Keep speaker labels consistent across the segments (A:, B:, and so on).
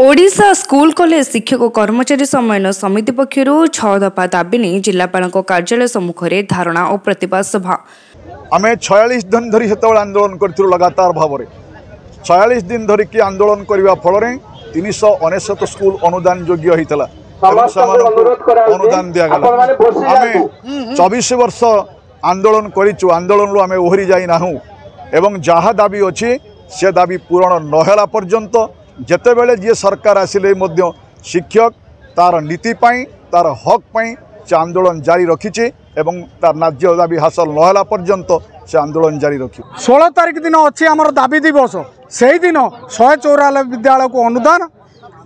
A: Odisha school college शिक्षक और कर्मचारी सम्मेलन समिति पक्षर 6 दफा दाबी नहीं जिलापाल कार्यालय सम्मुख में धारणा और प्रतिवाद सभा।
B: आम 46 दिन धरी से आंदोलन कर लगातार भाव में 46 दिन धरिकी आंदोलन करने फल 399 स्कूल अनुदान योग्य होता अनुदान दिगला आम 24 वर्ष आंदोलन करूँ आंदोलन आम ओहरी जाना एवं जहाँ दाबी अच्छी से दाबी पूरण नहला पर्यंत जितेबले जी सरकार आसिले शिक्षक तार नीति तार हक से आंदोलन जारी रखी एवं तार न्याय दाबी हासिल नहला पर्यंत से आंदोलन जारी रखी।
C: 16 तारिख दिन अच्छी आमर दाबी दिवस से दिन 194 विद्यालय को अनुदान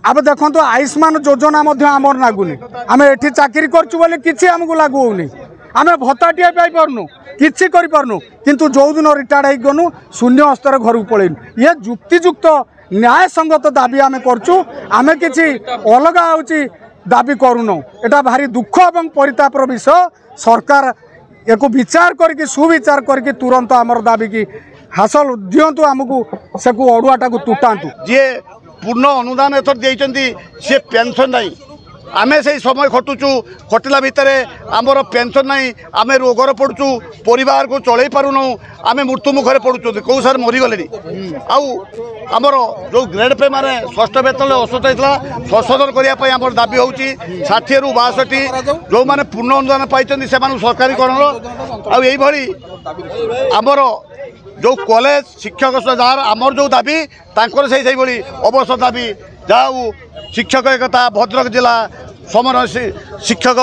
C: अब देखो तो आयुष्मान योजना आमर लागुनि आम एठी चाकरी करमको लागू होनी आम भत्ताटिया पाइपारनु किसी करूँ किंतु जो दिन रिटायर्ड होगनु शून्य हस्तर घर को पलैनु ये जुक्तियुक्त न्याय संगत दाबी आम करचु आम किसी अलग आउची दाबी करूनु एटा भारी दुख और परितापर विषय सरकार एक विचार करके सुविचार करके तुरंत आमर दाबी की हासिल दिंतु आमको से अड़ुआटा को तुटातु
D: जी पूर्ण अनुदान एथर देइचंती से पेंशन नहीं आमे से समय खटुचु खटिला भितर आमर पेंशन नहीं आमे रोगर पड़ुचु परिवार को चलई पारुनु आमे मृत्यु मुखरे पड़ुचु कौ सार मरीगले आमर जो ग्रेड पे माने षष्ठ वेतन असत होता संशोधन करने आमर दाबी हूँ 60 रु 62 जो मैंने पूर्ण अनुदान पाई से सरकारीकरण आमर जो कॉलेज शिक्षक जार आमर जो दाबी तांकर से भाई अवसर दाबी जाऊ शिक्षक एकता भद्रक जिला समर शिक्षक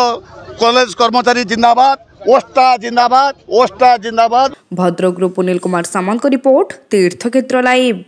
D: कॉलेज कर्मचारी जिंदाबाद ओस्टा जिंदाबाद ओस्टा जिंदाबाद।
A: भद्रक पुनील कुमार सामंत को रिपोर्ट तीर्थक्षेत्र लाइव।